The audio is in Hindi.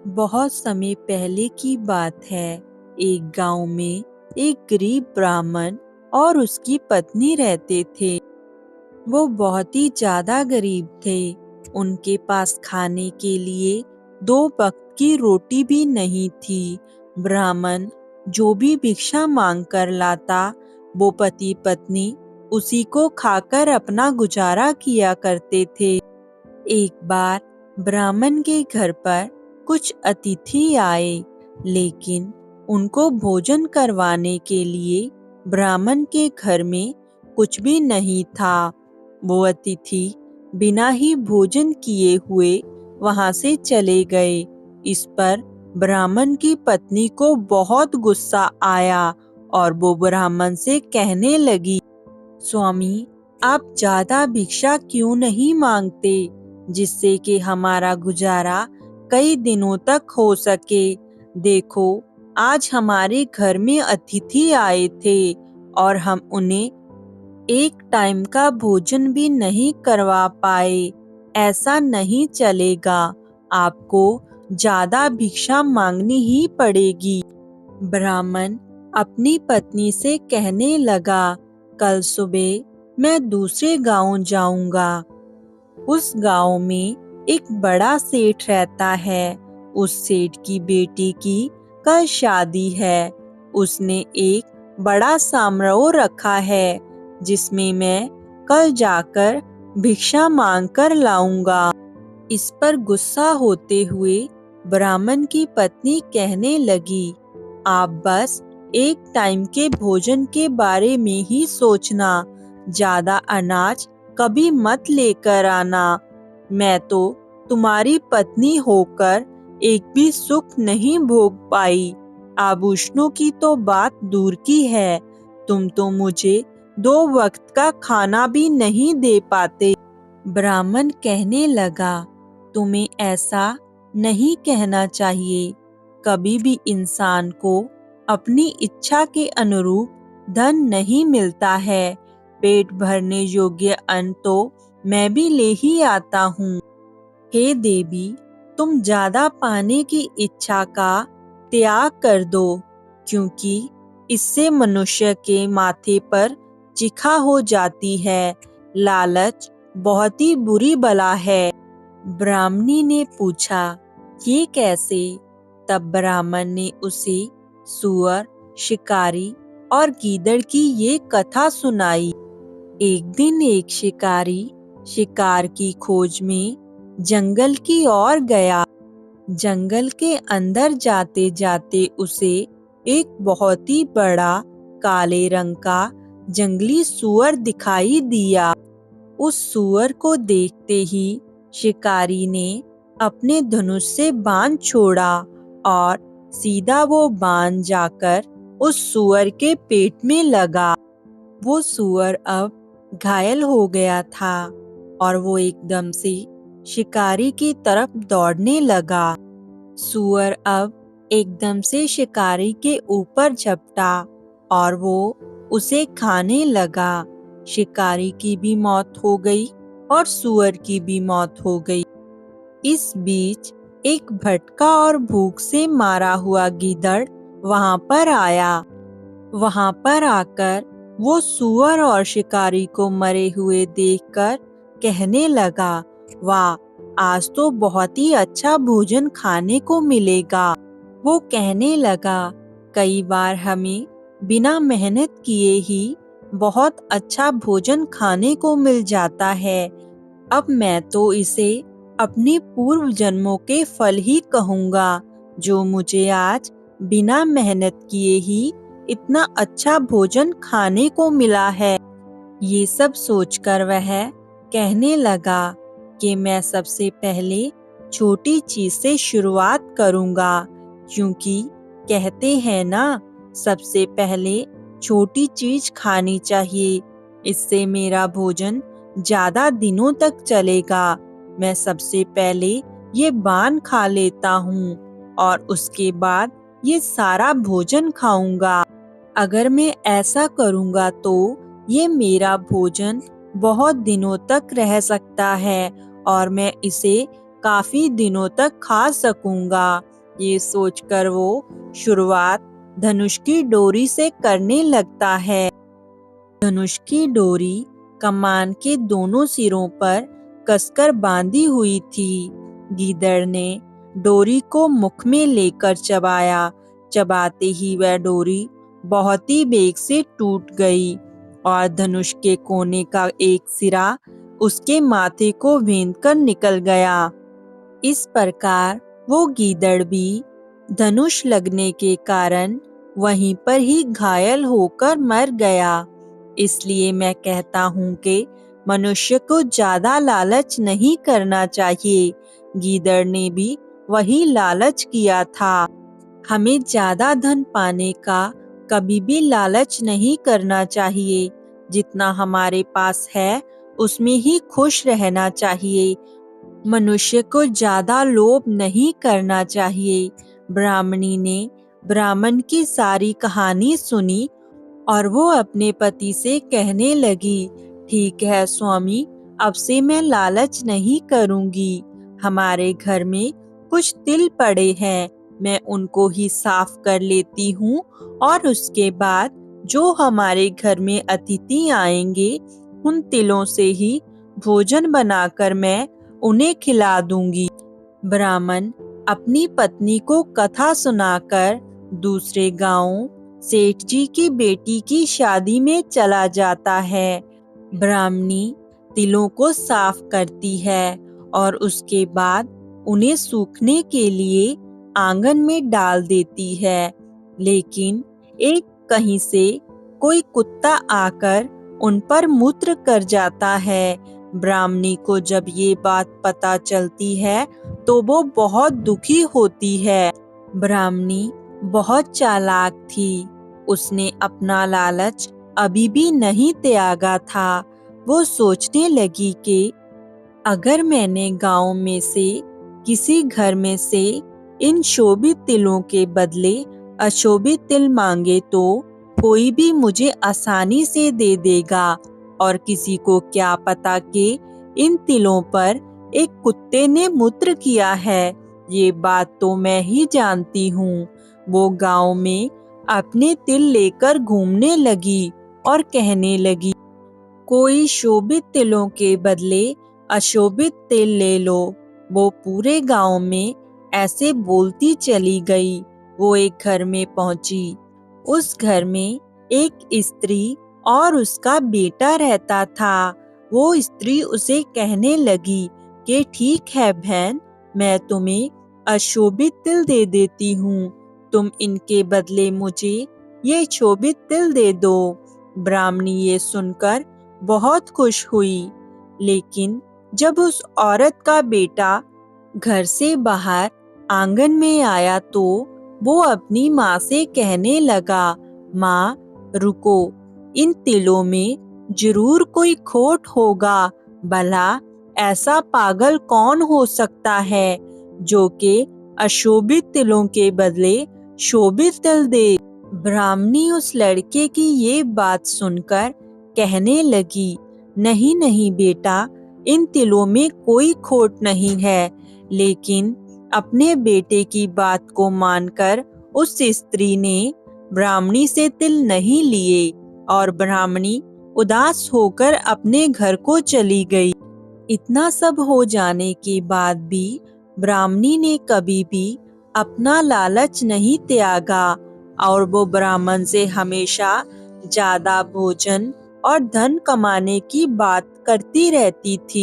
बहुत समय पहले की बात है। एक गांव में एक गरीब ब्राह्मण और उसकी पत्नी रहते थे। वो बहुत ही ज्यादा गरीब थे। उनके पास खाने के लिए 2 वक्त की रोटी भी नहीं थी। ब्राह्मण जो भी भिक्षा मांग कर लाता, वो पति पत्नी उसी को खाकर अपना गुजारा किया करते थे। एक बार ब्राह्मण के घर पर कुछ अतिथि आए, लेकिन उनको भोजन करवाने के लिए ब्राह्मण के घर में कुछ भी नहीं था। वो अतिथि बिना ही भोजन किए हुए वहां से चले गए। इस पर ब्राह्मण की पत्नी को बहुत गुस्सा आया और वो ब्राह्मण से कहने लगी, स्वामी, आप ज्यादा भिक्षा क्यों नहीं मांगते, जिससे कि हमारा गुजारा कई दिनों तक हो सके। देखो, आज हमारे घर में अतिथि आए थे और हम उन्हें एक टाइम का भोजन भी नहीं करवा पाए। ऐसा नहीं चलेगा, आपको ज्यादा भिक्षा मांगनी ही पड़ेगी। ब्राह्मण अपनी पत्नी से कहने लगा, कल सुबह मैं दूसरे गांव जाऊंगा। उस गांव में एक बड़ा सेठ रहता है। उस सेठ की बेटी की कल शादी है। उसने एक बड़ा समारोह रखा है, जिसमें मैं कल जाकर भिक्षा मांग कर लाऊंगा। इस पर गुस्सा होते हुए ब्राह्मण की पत्नी कहने लगी, आप बस एक टाइम के भोजन के बारे में ही सोचना, ज्यादा अनाज कभी मत लेकर आना। मैं तो तुम्हारी पत्नी होकर एक भी सुख नहीं भोग पाई। आभूषणों की तो बात दूर की है, तुम तो मुझे 2 वक्त का खाना भी नहीं दे पाते। ब्राह्मण कहने लगा, तुम्हें ऐसा नहीं कहना चाहिए। कभी भी इंसान को अपनी इच्छा के अनुरूप धन नहीं मिलता है। पेट भरने योग्य अन्न तो मैं भी ले ही आता हूँ। हे देवी, तुम ज्यादा पाने की इच्छा का त्याग कर दो, क्योंकि इससे मनुष्य के माथे पर चिखा हो जाती है। लालच बहुत ही बुरी बला है। ब्राह्मणी ने पूछा, ये कैसे? तब ब्राह्मण ने उसे सूअर, शिकारी और गीदड़ की ये कथा सुनाई। एक दिन एक शिकारी शिकार की खोज में जंगल की ओर गया। जंगल के अंदर जाते जाते उसे एक बहुत ही बड़ा काले रंग का जंगली सूअर दिखाई दिया। उस सूअर को देखते ही शिकारी ने अपने धनुष से बाण छोड़ा और सीधा वो बाण जाकर उस सूअर के पेट में लगा। वो सूअर अब घायल हो गया था और वो एकदम से शिकारी की तरफ दौड़ने लगा। सूअर अब एकदम से शिकारी के ऊपर झपटा और वो उसे खाने लगा। शिकारी की भी मौत हो गई और सूअर की भी मौत हो गई। इस बीच एक भटका और भूख से मारा हुआ गीदड़ वहां पर आया। वहां पर आकर वो सूअर और शिकारी को मरे हुए देखकर कहने लगा, वाह, आज तो बहुत ही अच्छा भोजन खाने को मिलेगा। वो कहने लगा, कई बार हमें बिना मेहनत किए ही बहुत अच्छा भोजन खाने को मिल जाता है। अब मैं तो इसे अपनी पूर्व जन्मों के फल ही कहूँगा, जो मुझे आज बिना मेहनत किए ही इतना अच्छा भोजन खाने को मिला है। ये सब सोचकर वह कहने लगा कि मैं सबसे पहले छोटी चीज से शुरुआत करूँगा, क्योंकि कहते हैं ना, सबसे पहले छोटी चीज खानी चाहिए। इससे मेरा भोजन ज्यादा दिनों तक चलेगा। मैं सबसे पहले ये बाण खा लेता हूँ और उसके बाद ये सारा भोजन खाऊंगा। अगर मैं ऐसा करूंगा तो ये मेरा भोजन बहुत दिनों तक रह सकता है और मैं इसे काफी दिनों तक खा सकूंगा। ये सोचकर वो शुरुआत धनुष की डोरी से करने लगता है। धनुष की डोरी कमान के दोनों सिरों पर कसकर बांधी हुई थी। गीदड़ ने डोरी को मुख में लेकर चबाया। चबाते ही वह डोरी बहुत ही बेग से टूट गई और धनुष के कोने का एक सिरा उसके माथे को भेदकर निकल गया। इस प्रकार वो गीदड़ भी धनुष लगने के कारण वहीं पर ही घायल होकर मर गया। इसलिए मैं कहता हूँ कि मनुष्य को ज्यादा लालच नहीं करना चाहिए। गीदड़ ने भी वही लालच किया था। हमें ज्यादा धन पाने का कभी भी लालच नहीं करना चाहिए। जितना हमारे पास है उसमें ही खुश रहना चाहिए। मनुष्य को ज्यादा लोभ नहीं करना चाहिए। ब्राह्मणी ने ब्राह्मण की सारी कहानी सुनी और वो अपने पति से कहने लगी, ठीक है स्वामी, अब से मैं लालच नहीं करूंगी। हमारे घर में कुछ तिल पड़े हैं, मैं उनको ही साफ कर लेती हूँ और उसके बाद जो हमारे घर में अतिथि आएंगे उन तिलों से ही भोजन बनाकर मैं उन्हें खिला दूंगी। ब्राह्मण अपनी पत्नी को कथा सुनाकर दूसरे गांव सेठ जी की बेटी की शादी में चला जाता है। ब्राह्मणी तिलों को साफ करती है और उसके बाद उन्हें सूखने के लिए आंगन में डाल देती है। लेकिन एक कहीं से कोई कुत्ता आकर उन पर मूत्र कर जाता है। ब्राह्मणी को जब ये बात पता चलती है तो वो बहुत दुखी होती है। ब्राह्मणी बहुत चालाक थी। उसने अपना लालच अभी भी नहीं त्यागा था। वो सोचने लगी कि अगर मैंने गांव में से किसी घर में से इन शोभित तिलों के बदले अशोभित तिल मांगे तो कोई भी मुझे आसानी से दे देगा और किसी को क्या पता कि इन तिलों पर एक कुत्ते ने मूत्र किया है। ये बात तो मैं ही जानती हूँ। वो गांव में अपने तिल लेकर घूमने लगी और कहने लगी, कोई शोभित तिलों के बदले अशोभित तिल ले लो। वो पूरे गांव में ऐसे बोलती चली गई। वो एक घर में पहुंची। उस घर में एक स्त्री और उसका बेटा रहता था। वो स्त्री उसे कहने लगी कि ठीक है बहन, मैं तुम्हें अशोभित तिल दे देती हूँ, तुम इनके बदले मुझे ये शोभित तिल दे दो। ब्राह्मणी ये सुनकर बहुत खुश हुई। लेकिन जब उस औरत का बेटा घर से बाहर आंगन में आया तो वो अपनी माँ से कहने लगा, माँ रुको, इन तिलों में जरूर कोई खोट होगा। भला ऐसा पागल कौन हो सकता है जो कि अशोभित तिलों के बदले शोभित तिल दे। ब्राह्मणी उस लड़के की ये बात सुनकर कहने लगी, नहीं नहीं बेटा, इन तिलों में कोई खोट नहीं है। लेकिन अपने बेटे की बात को मानकर उस स्त्री ने ब्राह्मणी से तिल नहीं लिए और ब्राह्मणी उदास होकर अपने घर को चली गई। इतना सब हो जाने के बाद भी ब्राह्मणी ने कभी भी अपना लालच नहीं त्यागा और वो ब्राह्मण से हमेशा ज्यादा भोजन और धन कमाने की बात करती रहती थी।